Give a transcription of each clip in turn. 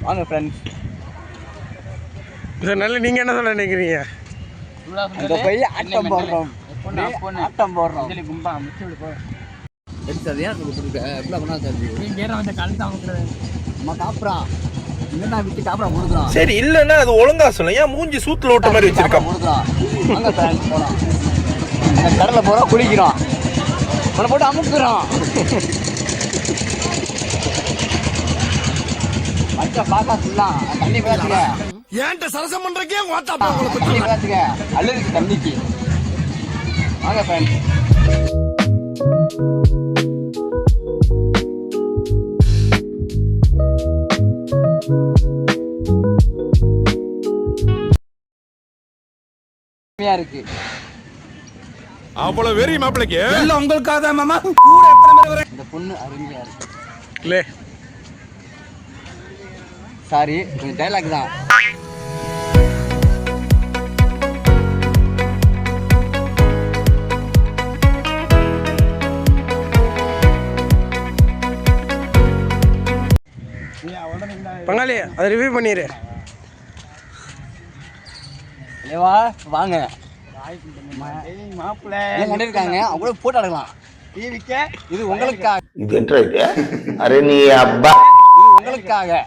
வாங்க ஃப்ரெண்ட்ஸ். நல்ல நீங்க என்ன சொல்ல நினைக்கிறீங்க? அங்க போய் ஆட்டம் போடுறோம். ஆட்டம் போடுறோம். எடுத்தது ஏன் கொடுத்துருக்க? எப்படி பண்ணா சார்? நம்ம காப்புறான். என்ன விட்டு காப்புறான் கொடுக்குறான். சரி இல்லன்னா அது ஒழுங்கா சொல்ல. ஏன் மூஞ்சி சூத்துல ஓட்ட மாதிரி வச்சிருக்கான்? கொடுக்குறான். வாங்க ஃப்ரெண்ட்ஸ் போலாம். அந்த கடல்ல போறோம் குளிக்கிறோம். உன போட்டு அமுக்குறோம். மச்ச பாக்கா சொல்லலாம். தண்ணி பேசுங்க. ஏன்ட்ட சரசம் பண்றக்கே ஓட்டா தண்ணி பேசுங்க. அல்லதுக்கு தண்ணிக்கு. வாங்க ஃப்ரெண்ட்ஸ். இருக்கு அவ்வளவு வெறி மாப்பிளைக்கு இல்ல உங்களுக்காக தான் மாமா. கூட எத்தனை பேர் வர? இந்த பொண்ணு அருமையா இருக்கு. இல்ல சாரி கொஞ்சம் டைலாக் தான். பங்காளி அதை ரிவ்யூ பண்ணிடு. ஏவா வாங்க மாப்பிள்ள கண்டிருக்காங்க. அவங்க போட்டோ எடுக்கலாம். இது உங்களுக்காக. அரே நீ அப்பா இது உங்களுக்காக.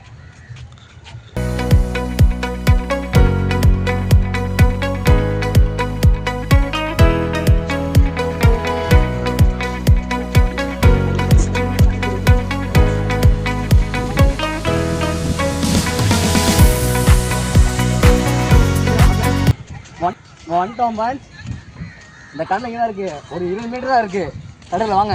வந்துட்டோம் பான்ஸ். இந்த கடலை இங்கே தான் இருக்கு. ஒரு 20 மீட்டர் தான் இருக்கு. கடலில் வாங்க.